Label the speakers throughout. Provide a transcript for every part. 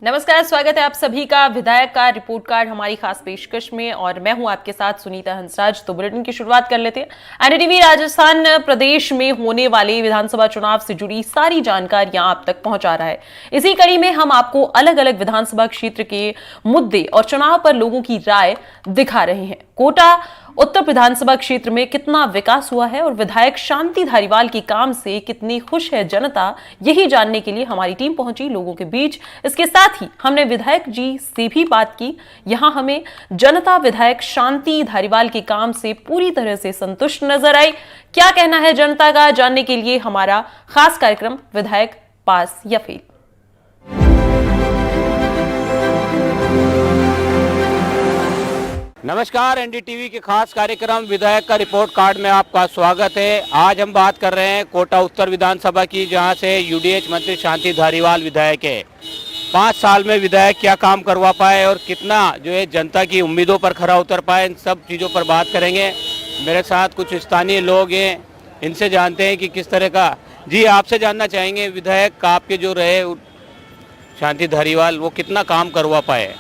Speaker 1: नमस्कार, स्वागत है आप सभी का विधायक का रिपोर्ट कार्ड हमारी खास पेशकश में। और मैं हूं आपके साथ सुनीता हंसराज। तो बुलेटिन की शुरुआत कर लेते हैं। एनडीटीवी राजस्थान प्रदेश में होने वाले विधानसभा चुनाव से जुड़ी सारी जानकारियां आप तक पहुंचा रहा है। इसी कड़ी में हम आपको अलग अलग विधानसभा क्षेत्र के मुद्दे और चुनाव पर लोगों की राय दिखा रहे हैं। कोटा उत्तर विधानसभा क्षेत्र में कितना विकास हुआ है और विधायक शांति धारीवाल के काम से कितनी खुश है जनता, यही जानने के लिए हमारी टीम पहुंची लोगों के बीच। इसके साथ ही हमने विधायक जी से भी बात की। यहां हमें जनता विधायक शांति धारीवाल के काम से पूरी तरह से संतुष्ट नजर आई। क्या कहना है जनता का, जानने के लिए हमारा खास कार्यक्रम विधायक पास या फेल।
Speaker 2: नमस्कार, एनडीटीवी के खास कार्यक्रम विधायक का रिपोर्ट कार्ड में आपका स्वागत है। आज हम बात कर रहे हैं कोटा उत्तर विधानसभा की, जहां से यूडीएच मंत्री शांति धारीवाल विधायक है। 5 साल में विधायक क्या काम करवा पाए और कितना जो है जनता की उम्मीदों पर खरा उतर पाए, इन सब चीज़ों पर बात करेंगे। मेरे साथ कुछ स्थानीय लोग हैं, इनसे जानते हैं कि किस तरह का। जी, आपसे जानना चाहेंगे विधायक आपके जो रहे शांति धारीवाल, वो कितना काम करवा पाए।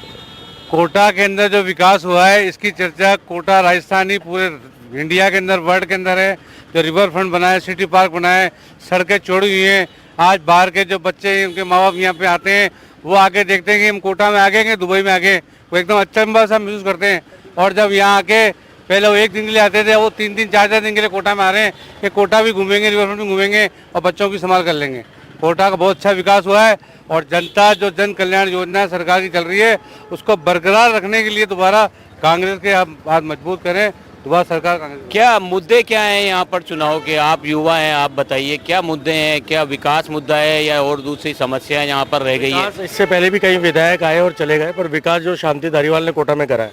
Speaker 3: कोटा के अंदर जो विकास हुआ है, इसकी चर्चा कोटा राजस्थान ही पूरे इंडिया के अंदर, वर्ल्ड के अंदर है। जो रिवर फ्रंट बना है, सिटी पार्क बना है, सड़कें चौड़ी हुई हैं। आज बाहर के जो बच्चे हैं, उनके माँ बाप यहाँ पे आते हैं, वो आके देखते हैं कि हम कोटा में आ गए कि दुबई में आ गए। वो एकदम अचंभा सा महसूस करते हैं। और जब यहाँ आके पहले वो 1 दिन के लिए आते थे, वो 3-3, 4-4 दिन के लिए कोटा में आ रहे हैं कि कोटा भी घूमेंगे, रिवर फ्रंट भी घूमेंगे और बच्चों की संभाल कर लेंगे। कोटा का बहुत अच्छा विकास हुआ है और जनता जो जन कल्याण योजना सरकार की चल रही है, उसको बरकरार रखने के लिए दोबारा कांग्रेस के आप हाथ मजबूत करें। दोबारा सरकार
Speaker 2: क्या मुद्दे क्या हैं यहाँ पर चुनाव के? आप युवा हैं, आप बताइए क्या मुद्दे हैं, क्या विकास मुद्दा है या और दूसरी समस्याएं यहाँ पर रह गई है?
Speaker 4: इससे पहले भी कई विधायक आए और चले गए, पर विकास जो शांति धारीवाल ने कोटा में करा है,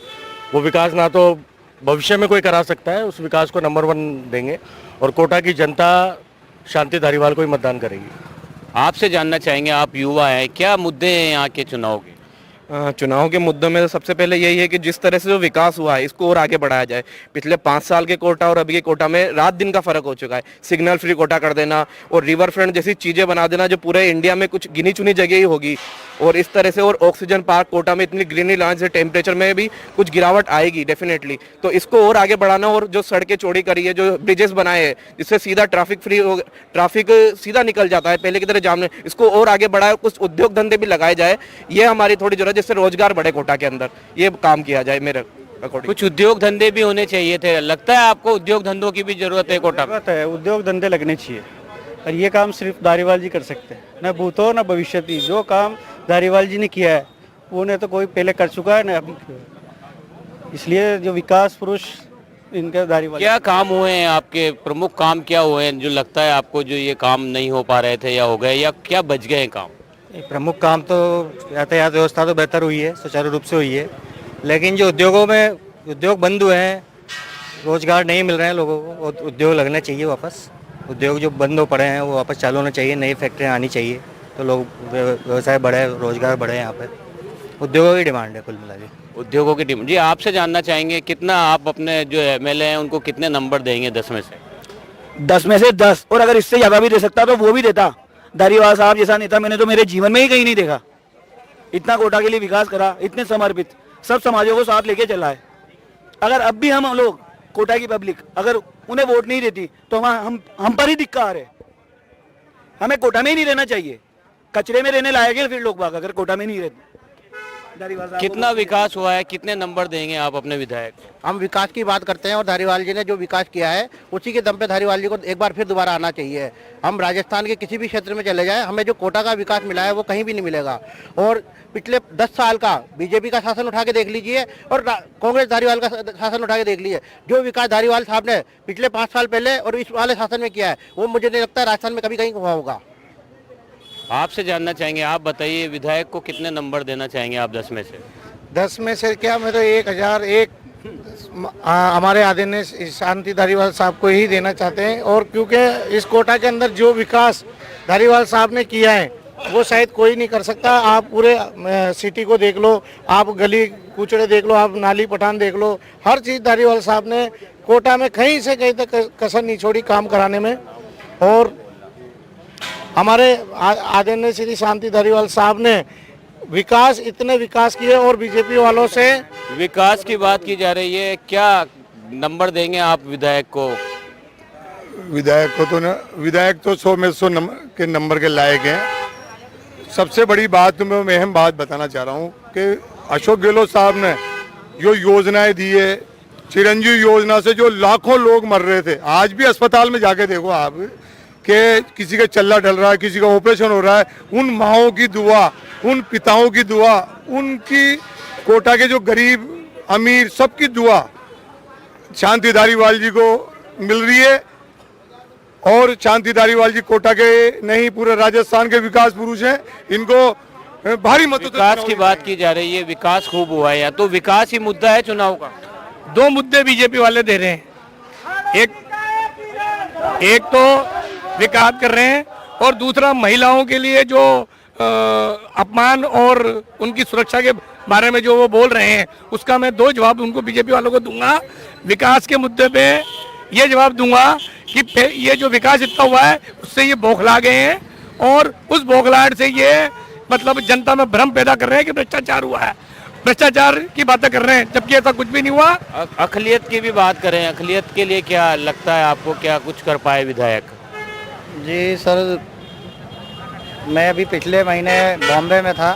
Speaker 4: वो विकास ना तो भविष्य में कोई करा सकता है। उस विकास को नंबर 1 देंगे और कोटा की जनता शांति धारीवाल को ही मतदान करेगी।
Speaker 2: आपसे जानना चाहेंगे, आप युवा हैं, क्या मुद्दे हैं यहाँ के चुनाव के?
Speaker 5: चुनाव के मुद्दों में तो सबसे पहले यही है कि जिस तरह से जो विकास हुआ है, इसको और आगे बढ़ाया जाए। पिछले 5 साल के कोटा और अभी के कोटा में रात दिन का फर्क हो चुका है। सिग्नल फ्री कोटा कर देना और रिवर फ्रंट जैसी चीजें बना देना, जो पूरे इंडिया में कुछ गिनी चुनी जगह ही होगी। और इस तरह से और ऑक्सीजन पार्क कोटा में इतनी ग्रीनरी लाने से टेम्परेचर में भी कुछ गिरावट आएगी डेफिनेटली। तो इसको और आगे बढ़ाना और जो सड़कें चौड़ी करी है, जो ब्रिजेस बनाए हैं, जिससे सीधा ट्रैफिक सीधा निकल जाता है, पहले की तरह जाम नहीं, इसको और आगे बढ़ाए। कुछ उद्योग धंधे भी लगाए जाए, ये हमारी थोड़ी जरूरत, जिससे रोजगार बढ़े कोटा के अंदर, ये काम किया जाए मेरे अकॉर्डिंग।
Speaker 2: कुछ उद्योग धंधे भी होने चाहिए थे। लगता है आपको उद्योग धंधों की भी जरूरत है कोटा में?
Speaker 6: है, उद्योग धंधे लगने चाहिए और ये काम सिर्फ धारीवाल जी कर सकते हैं, न भूतो न भविष्य। जो काम धारीवाल जी ने किया है उन्हें तो कोई पहले कर चुका है, न अभी। इसलिए जो विकास पुरुष इनका धारीवाल।
Speaker 2: क्या काम हुए हैं आपके, प्रमुख काम क्या हुए हैं जो लगता है आपको जो ये काम नहीं हो पा रहे थे या हो गए, या क्या बच गए काम?
Speaker 4: प्रमुख काम तो यातायात व्यवस्था तो बेहतर हुई है, सुचारू रूप से हुई है। लेकिन जो उद्योगों में उद्योग बंद हुए हैं, रोजगार नहीं मिल रहे हैं लोगों को, उद्योग लगने चाहिए वापस। उद्योग जो बंद हो पड़े हैं वो वापस चालू होना चाहिए, नई फैक्ट्रियाँ आनी चाहिए, तो लोग व्यवसाय बढ़े, रोजगार बढ़े। यहाँ पे उद्योगों की डिमांड है कुल मिला के।
Speaker 2: उद्योगों की डिमांड। जी, आपसे जानना चाहेंगे कितना आप अपने जो एमएलए हैं उनको कितने नंबर देंगे 10 में से?
Speaker 7: 10 में से 10, और अगर इससे ज्यादा भी दे सकता तो वो भी देता। धारीवाल साहब जैसा नेता मैंने तो मेरे जीवन में ही कहीं नहीं देखा। इतना कोटा के लिए विकास करा, इतने समर्पित, सब समाजों को साथ लेके चला है। अगर अब भी हम लोग कोटा की पब्लिक अगर उन्हें वोट नहीं देती तो हम पर ही दिक्कत आ रहे। हमें कोटा में ही नहीं रहना चाहिए, कचरे में रहने लायक है फिर लोग बाग अगर कोटा में नहीं रहते।
Speaker 2: कितना विकास हुआ है, कितने नंबर देंगे आप अपने विधायक?
Speaker 8: हम विकास की बात करते हैं और धारीवाल जी ने जो विकास किया है उसी के दम पे धारीवाल जी को एक बार फिर दोबारा आना चाहिए। हम राजस्थान के किसी भी क्षेत्र में चले जाएं, हमें जो कोटा का विकास मिला है वो कहीं भी नहीं मिलेगा। और पिछले 10 साल का बीजेपी का शासन उठा के देख लीजिए और कांग्रेस धारीवाल का शासन उठा के देख लीजिए, जो विकास धारीवाल साहब ने पिछले 5 साल पहले और इस वाले शासन में किया है, वो मुझे नहीं लगता राजस्थान में कभी कहीं हुआ होगा।
Speaker 2: आपसे जानना चाहेंगे, आप बताइए विधायक को कितने नंबर देना चाहेंगे आप 10 में से?
Speaker 3: 10 में से क्या, मैं तो 1001 हमारे आदरणीय शांति धारीवाल साहब को ही देना चाहते हैं। और क्योंकि इस कोटा के अंदर जो विकास धारीवाल साहब ने किया है वो शायद कोई नहीं कर सकता। आप पूरे सिटी को देख लो, आप गली कूचड़े देख लो, आप नाली पठान देख लो, हर चीज़ धारीवाल साहब ने कोटा में कहीं से कहीं तक कसर नहीं छोड़ी काम कराने में। और हमारे आदरणीय श्री शांति धारीवाल साहब ने
Speaker 8: विकास इतने विकास किए और बीजेपी वालों से
Speaker 2: विकास की बात की जा रही है, क्या नंबर देंगे आप विधायक को?
Speaker 9: विधायक तो 100 में 100 के नंबर के लायक हैं। सबसे बड़ी बात तो मैं अहम बात बताना चाह रहा हूँ कि अशोक गहलोत साहब ने जो योजनाएं दी है, चिरंजीवी योजना से जो लाखों लोग मर रहे थे, आज भी अस्पताल में जाके देखो आप कि किसी का चल्ला ढल रहा है, किसी का ऑपरेशन हो रहा है, उन माओं की दुआ, उन पिताओं की दुआ, उनकी कोटा के जो गरीब अमीर सबकी दुआ शांति धारीवाल जी को मिल रही है। और शांति धारीवाल जी कोटा के नहीं पूरे राजस्थान के विकास पुरुष हैं, इनको भारी मतों से
Speaker 2: विकास की बात की जा रही है, विकास खूब हुआ है, या तो विकास ही मुद्दा है चुनाव का?
Speaker 10: दो मुद्दे बीजेपी वाले दे रहे हैं, एक तो विकास कर रहे हैं और दूसरा महिलाओं के लिए जो अपमान और उनकी सुरक्षा के बारे में जो वो बोल रहे हैं, उसका मैं दो जवाब उनको बीजेपी वालों को दूंगा। विकास के मुद्दे पे ये जवाब दूंगा कि ये जो विकास इतना हुआ है उससे ये बौखला गए हैं और उस बौखलाहट से ये मतलब जनता में भ्रम पैदा कर रहे हैं कि भ्रष्टाचार हुआ है, भ्रष्टाचार की बातें कर रहे हैं, जबकि ऐसा कुछ भी नहीं हुआ।
Speaker 2: अखिलियत की भी बात करें, अखिलियत के लिए क्या लगता है आपको, क्या कुछ कर पाए विधायक?
Speaker 6: जी सर, मैं अभी पिछले महीने बॉम्बे में था,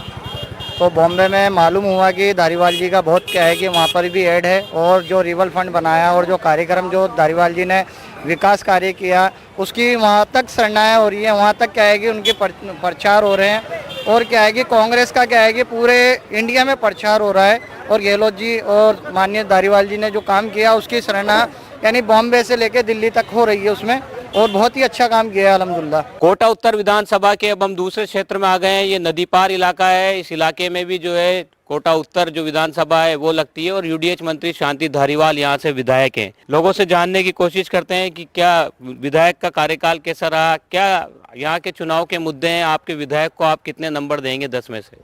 Speaker 6: तो बॉम्बे में मालूम हुआ कि धारीवाल जी का बहुत क्या है कि वहाँ पर भी ऐड है और जो रिवल फंड बनाया और जो कार्यक्रम जो धारीवाल जी ने विकास कार्य किया उसकी वहाँ तक सराहनाएं हो रही है, वहाँ तक क्या है कि उनके प्रचार हो रहे हैं और क्या है कि कांग्रेस का क्या है कि पूरे इंडिया में प्रचार हो रहा है और गहलोत जी और माननीय धारीवाल जी ने जो काम किया उसकी सराहना यानी बॉम्बे से लेकर दिल्ली तक हो रही है उसमें, और बहुत ही अच्छा काम किया है अल्हम्दुलिल्लाह।
Speaker 2: कोटा उत्तर विधानसभा के अब हम दूसरे क्षेत्र में आ गए हैं। ये नदी पार इलाका है, इस इलाके में भी जो है कोटा उत्तर जो विधानसभा है वो लगती है और यूडीएच मंत्री शांति धारीवाल यहाँ से विधायक हैं। लोगों से जानने की कोशिश करते हैं कि क्या विधायक का कार्यकाल कैसा रहा, क्या यहाँ के चुनाव के मुद्दे हैं, आपके विधायक को आप कितने नंबर देंगे 10 में से?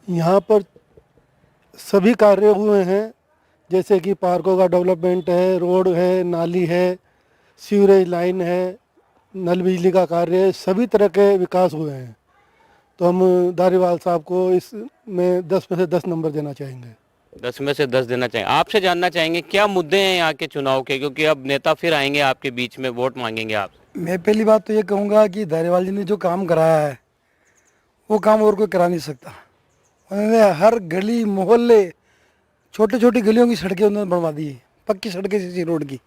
Speaker 11: यहाँ पर सभी कार्य हुए हैं, जैसे कि पार्कों का डेवलपमेंट है, रोड है, नाली है, सीवरेज लाइन है, नल बिजली का कार्य है, सभी तरह के विकास हुए हैं। तो हम धारीवाल साहब को इसमें 10 में से 10 नंबर देना चाहेंगे।
Speaker 2: 10 में से 10 देना चाहेंगे। आपसे जानना चाहेंगे क्या मुद्दे हैं यहाँ के चुनाव के, क्योंकि अब नेता फिर आएंगे आपके बीच में, वोट मांगेंगे आपसे।
Speaker 11: मैं पहली बात तो ये कहूँगा कि धारीवाल जी ने जो काम कराया है वो काम और कोई करा नहीं सकता। उन्होंने हर गली मोहल्ले छोटी छोटी गलियों की सड़कें उन्होंने बनवा दी, पक्की सड़कें सीसी रोड की।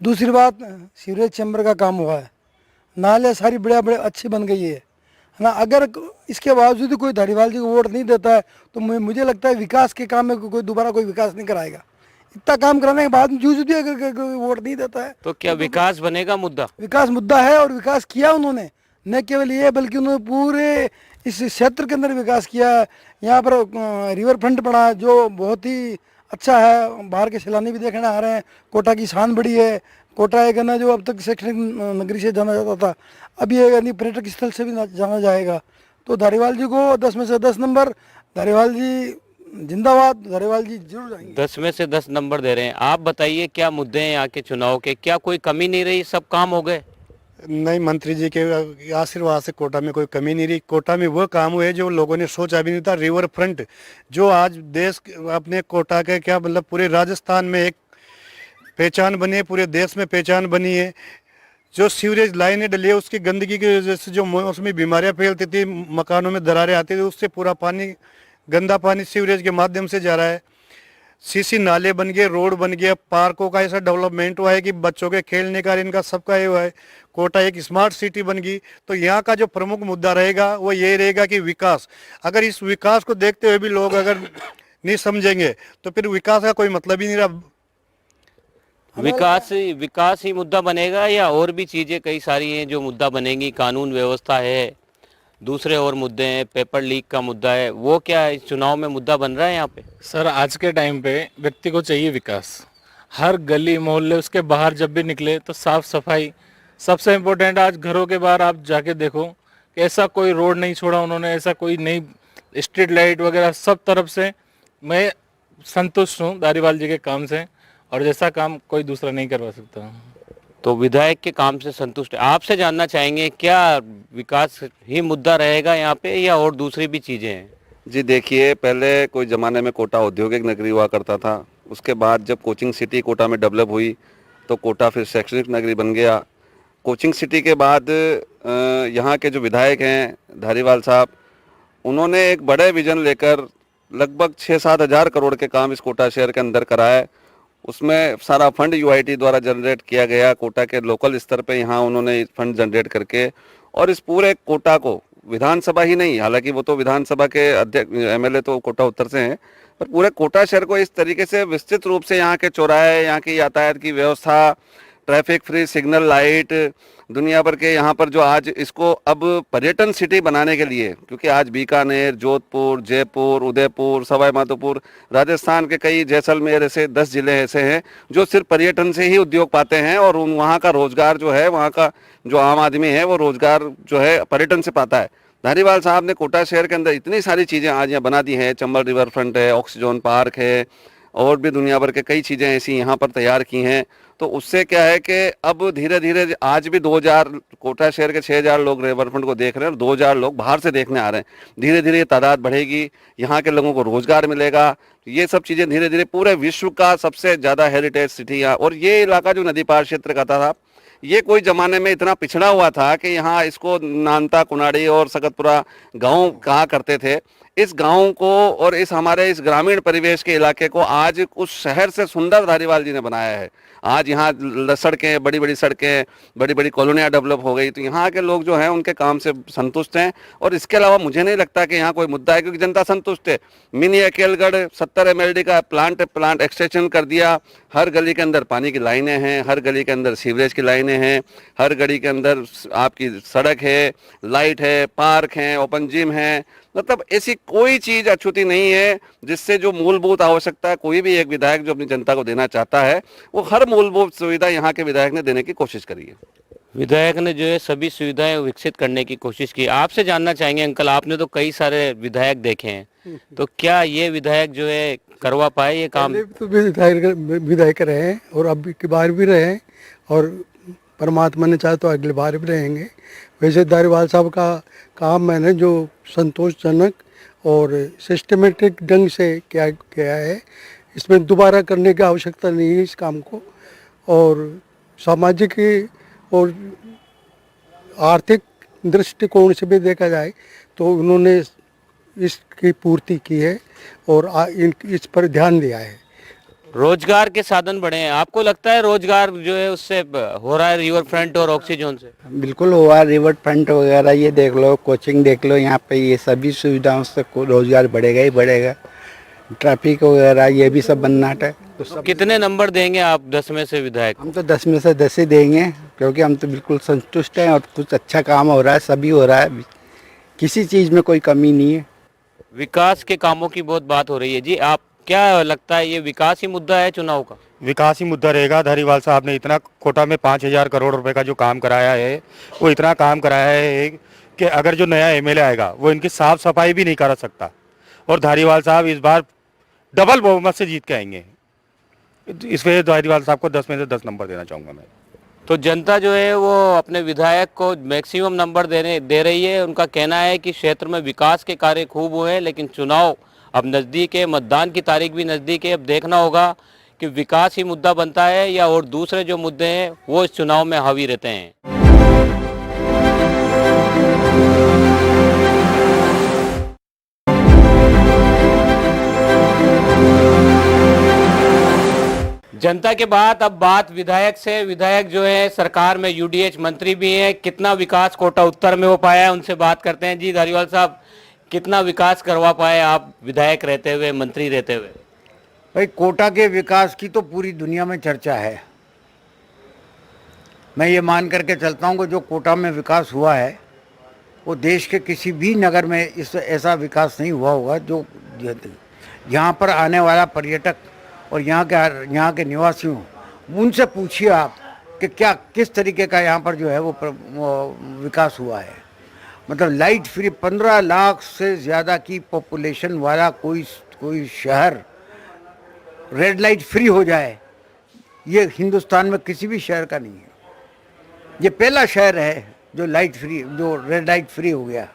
Speaker 11: दूसरी बात, सीवरेज चैम्बर का काम हुआ है, नाले सारी बड़े अच्छी बन गई है ना। अगर इसके बावजूद कोई धारीवाल जी को वोट नहीं देता है तो मुझे लगता है विकास के काम में कोई दोबारा कोई विकास नहीं कराएगा। इतना काम कराने के बाद भी अगर कोई वोट नहीं देता है
Speaker 2: तो क्या विकास बनेगा मुद्दा?
Speaker 11: विकास मुद्दा है और विकास किया उन्होंने, न केवल ये बल्कि उन्होंने पूरे इस क्षेत्र के अंदर विकास किया। यहाँ पर रिवर फ्रंट बना जो बहुत ही अच्छा है, बाहर के सैलानी भी देखने आ रहे हैं। कोटा की शान बड़ी है, कोटा एक है ना जो अब तक शैक्षणिक नगरी से जाना जाता था, अब ये यानी पर्यटक स्थल से भी जाना जाएगा। तो धारीवाल जी को 10 में से 10 नंबर, धारीवाल जी जिंदाबाद, धारीवाल जी जरूर जाएंगे।
Speaker 2: 10 में से 10 नंबर दे रहे हैं। आप बताइए क्या मुद्दे हैं यहाँ के चुनाव के, क्या कोई कमी नहीं रही, सब काम हो गए?
Speaker 9: नहीं, मंत्री जी के आशीर्वाद से कोटा में कोई कमी नहीं रही। कोटा में वो काम हुए जो लोगों ने सोचा भी नहीं था। रिवर फ्रंट जो आज देश अपने कोटा के क्या मतलब पूरे राजस्थान में एक पहचान बनी है, पूरे देश में पहचान बनी है। जो सीवरेज लाइनें डली है उसकी गंदगी की वजह से जो मौसमी बीमारियां फैलती थी, मकानों में दरारें आती थी, उससे पूरा पानी, गंदा पानी सीवरेज के माध्यम से जा रहा है। सीसी नाले बन गए, रोड बन गया, पार्कों का ऐसा डेवलपमेंट हुआ है कि बच्चों के खेलने का, इनका सबका ये हुआ है। कोटा एक स्मार्ट सिटी बन गई। तो यहाँ का जो प्रमुख मुद्दा रहेगा वो ये रहेगा कि विकास। अगर इस विकास को देखते हुए भी लोग अगर नहीं समझेंगे तो फिर विकास का कोई मतलब ही नहीं रहा।
Speaker 2: विकास ही मुद्दा बनेगा या और भी चीजें कई सारी हैं जो मुद्दा बनेंगी? कानून व्यवस्था है, दूसरे और मुद्दे हैं, पेपर लीक का मुद्दा है, वो क्या इस चुनाव में मुद्दा बन रहा है यहाँ पे?
Speaker 12: सर, आज के टाइम पे व्यक्ति को चाहिए विकास। हर गली मोहल्ले उसके बाहर जब भी निकले तो साफ सफाई सबसे इम्पोर्टेंट। आज घरों के बाहर आप जाके देखो कि ऐसा कोई रोड नहीं छोड़ा उन्होंने, ऐसा कोई नई स्ट्रीट लाइट वगैरह, सब तरफ से मैं संतुष्ट हूँ धारीवाल जी के काम से, और जैसा काम कोई दूसरा नहीं करवा सकता।
Speaker 2: तो विधायक के काम से संतुष्ट है। आपसे जानना चाहेंगे क्या विकास ही मुद्दा रहेगा यहाँ पे या और दूसरी भी चीजें हैं?
Speaker 13: जी देखिए, पहले कोई ज़माने में कोटा औद्योगिक नगरी हुआ करता था। उसके बाद जब कोचिंग सिटी कोटा में डेवलप हुई तो कोटा फिर शैक्षणिक नगरी बन गया। कोचिंग सिटी के बाद यहाँ के जो विधायक हैं धारीवाल साहब, उन्होंने एक बड़े विजन लेकर लगभग 6-7 हज़ार करोड़ के काम इस कोटा शहर के अंदर कराए। उसमें सारा फंड यूआईटी द्वारा जनरेट किया गया। कोटा के लोकल स्तर पे यहाँ उन्होंने फंड जनरेट करके और इस पूरे कोटा को, विधानसभा ही नहीं, हालांकि वो तो विधानसभा के अध्यक्ष एमएलए तो कोटा उत्तर से हैं, पर पूरे कोटा शहर को इस तरीके से विस्तृत रूप से यहाँ के चौराहे, यहाँ की यातायात की व्यवस्था, ट्रैफिक फ्री सिग्नल लाइट, दुनिया भर के यहाँ पर जो आज इसको अब पर्यटन सिटी बनाने के लिए, क्योंकि आज बीकानेर, जोधपुर, जयपुर, उदयपुर, सवाई माधोपुर, राजस्थान के कई, जैसलमेर, ऐसे 10 जिले ऐसे हैं जो सिर्फ पर्यटन से ही उद्योग पाते हैं और वहाँ का रोजगार जो है, वहाँ का जो आम आदमी है वो रोजगार जो है पर्यटन से पाता है। धारीवाल साहब ने कोटा शहर के अंदर इतनी सारी चीज़ें आज यहाँ बना दी हैं। चंबल रिवर फ्रंट है, ऑक्सीजन पार्क है और भी दुनिया भर के कई चीज़ें ऐसी यहाँ पर तैयार की हैं। तो उससे क्या है कि अब धीरे धीरे आज भी 2000 कोटा शहर के 6000 लोग रिवर फ्रंट को देख रहे हैं और 2000 लोग बाहर से देखने आ रहे हैं। धीरे धीरे ये तादाद बढ़ेगी, यहाँ के लोगों को रोजगार मिलेगा। ये सब चीज़ें धीरे धीरे पूरे विश्व का सबसे ज़्यादा हेरिटेज सिटी यहाँ, और ये इलाका जो नदी पार क्षेत्र का था, ये कोई ज़माने में इतना पिछड़ा हुआ था कि यहाँ इसको नानता, कुनाड़ी और सकतपुरा गांव कहा करते थे। इस गांव को और इस हमारे इस ग्रामीण परिवेश के इलाके को आज उस शहर से सुंदर धारीवाल जी ने बनाया है। आज यहाँ सड़कें, बड़ी बड़ी सड़कें, बड़ी बड़ी कॉलोनियाँ डेवलप हो गई, तो यहाँ के लोग जो हैं उनके काम से संतुष्ट हैं। और इसके अलावा मुझे नहीं लगता कि यहाँ कोई मुद्दा है, क्योंकि जनता संतुष्ट है। मिनी अकेलगढ़ 70 MLD का प्लांट एक्सटेंशन कर दिया। हर गली के अंदर पानी की लाइनें हैं, हर गली के अंदर सीवरेज की लाइनें हैं, हर गली के अंदर आपकी सड़क है, लाइट है, पार्क हैं, ओपन जिम है। मतलब ऐसी कोई चीज़ अछूती नहीं है जिससे जो मूलभूत आवश्यकता है कोई भी एक विधायक जो अपनी जनता को देना चाहता है, वो हर मूलभूत सुविधा यहाँ के विधायक ने देने की कोशिश करी है।
Speaker 2: विधायक ने जो है सभी सुविधाएं विकसित करने की कोशिश की। आपसे जानना चाहेंगे अंकल, आपने तो कई सारे विधायक देखे हैं, तो क्या ये विधायक जो है करवा पाए ये काम?
Speaker 11: तो विधायक रहे हैं और अब की बार भी रहे हैं और परमात्मा ने चाहे तो अगली बार भी रहेंगे। वैसे धारीवाल साहब का काम मैंने जो संतोषजनक और सिस्टमेटिक ढंग से किया है, इसमें दोबारा करने की आवश्यकता नहीं है इस काम को। और सामाजिक और आर्थिक दृष्टिकोण से भी देखा जाए तो उन्होंने इसकी पूर्ति की है और इस पर ध्यान दिया है।
Speaker 2: रोजगार के साधन बढ़े हैं, आपको लगता है रोजगार जो है उससे हो रहा है रिवर फ्रंट और ऑक्सीजन से?
Speaker 14: बिल्कुल हुआ। रिवर फ्रंट वगैरह ये देख लो, कोचिंग देख लो, यहाँ पे ये सभी सुविधाओं से रोजगार बढ़ेगा ही बढ़ेगा। ट्रैफिक वगैरह ये भी सब बनाट है।
Speaker 2: तो कितने नंबर देंगे आप 10 में से विधायक?
Speaker 14: हम तो 10 में से 10 ही देंगे, क्योंकि हम तो बिल्कुल संतुष्ट हैं और कुछ अच्छा काम हो रहा है, सभी हो रहा है, किसी चीज़ में कोई कमी नहीं है।
Speaker 2: विकास के कामों की बहुत बात हो रही है जी, आप क्या लगता है ये विकास ही मुद्दा है चुनाव का?
Speaker 15: विकास ही मुद्दा रहेगा। धारीवाल साहब ने इतना कोटा में 5000 करोड़ रुपए का जो काम कराया है, वो इतना काम कराया है कि अगर जो नया एमएलए आएगा वो इनकी साफ सफाई भी नहीं करा सकता। और धारीवाल साहब इस बार डबल बहुमत से जीत के आएंगे। इस वजह धारीवाल साहब को 10 में से 10 नंबर देना चाहूँगा मैं।
Speaker 2: तो जनता जो है वो अपने विधायक को मैक्सिमम नंबर दे रही है। उनका कहना है कि क्षेत्र में विकास के कार्य खूब हुए हैं, लेकिन चुनाव अब नज़दीक है, मतदान की तारीख भी नज़दीक है। अब देखना होगा कि विकास ही मुद्दा बनता है या और दूसरे जो मुद्दे हैं वो इस चुनाव में हावी रहते हैं। जनता के बाद अब बात विधायक से। विधायक जो है सरकार में यूडीएच मंत्री भी हैं, कितना विकास कोटा उत्तर में हो पाया है उनसे बात करते हैं। जी धारीवाल साहब, कितना विकास करवा पाए आप विधायक रहते हुए, मंत्री रहते हुए?
Speaker 16: भाई कोटा के विकास की तो पूरी दुनिया में चर्चा है। मैं ये मान करके चलता हूँ कि जो कोटा में विकास हुआ है वो देश के किसी भी नगर में इस ऐसा विकास नहीं हुआ होगा। जो यहाँ पर आने वाला पर्यटक और यहाँ के निवासियों, उनसे पूछिए आप कि क्या किस तरीके का यहाँ पर जो है वो विकास हुआ है। मतलब लाइट फ्री 15 लाख से ज़्यादा की पॉपुलेशन वाला कोई शहर रेड लाइट फ्री हो जाए, ये हिंदुस्तान में किसी भी शहर का नहीं है। ये पहला शहर है जो रेड लाइट फ्री हो गया।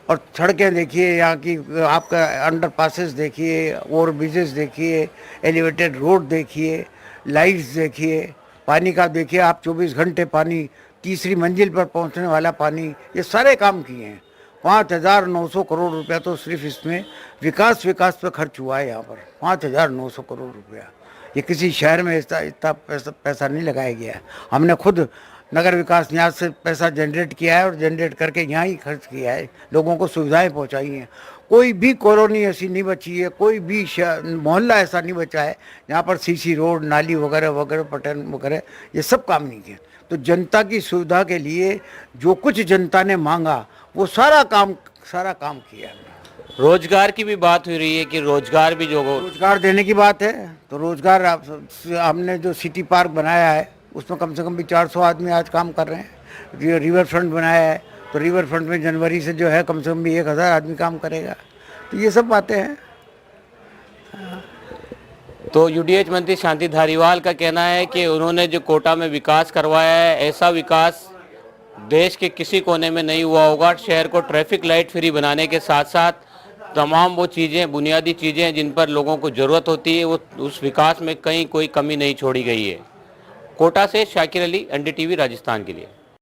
Speaker 16: और सड़कें देखिए यहाँ की, आपका अंडर पासेस देखिए, ओवर ब्रिजेस देखिए, एलिवेटेड रोड देखिए, लाइट्स देखिए, पानी का देखिए आप, 24 घंटे पानी, तीसरी मंजिल पर पहुँचने वाला पानी, ये सारे काम किए हैं। 5,900 करोड़ रुपया तो सिर्फ इसमें विकास पे खर्च हुआ है यहाँ पर, 5,900 करोड़ रुपया। ये किसी शहर में इतना पैसा नहीं लगाया गया है। हमने खुद नगर विकास न्यास से पैसा जनरेट किया है और जनरेट करके यहाँ ही खर्च किया है, लोगों को सुविधाएं पहुँचाई हैं। कोई भी कॉलोनी ऐसी नहीं बची है, कोई भी मोहल्ला ऐसा नहीं बचा है जहाँ पर सीसी रोड, नाली वगैरह वगैरह, पटन वगैरह, ये सब काम नहीं किए। तो जनता की सुविधा के लिए जो कुछ जनता ने मांगा वो सारा काम किया है।
Speaker 2: रोजगार की भी बात हो रही है कि रोजगार भी जो
Speaker 16: रोजगार देने की बात है, तो रोजगार हमने जो सिटी पार्क बनाया है उसमें कम से कम भी 400 आदमी आज काम कर रहे हैं। रिवर फ्रंट बनाया है तो रिवर फ्रंट में जनवरी से जो है कम से कम भी 1,000 आदमी काम करेगा। तो ये सब बातें हैं।
Speaker 2: तो यूडीएच मंत्री शांति धारीवाल का कहना है कि उन्होंने जो कोटा में विकास करवाया है, ऐसा विकास देश के किसी कोने में नहीं हुआ होगा। शहर को ट्रैफिक लाइट फ्री बनाने के साथ साथ तमाम वो चीज़ें, बुनियादी चीज़ें जिन पर लोगों को ज़रूरत होती है, वो उस विकास में कहीं कोई कमी नहीं छोड़ी गई है। कोटा से शाकिर अली, एनडीटीवी राजस्थान के लिए।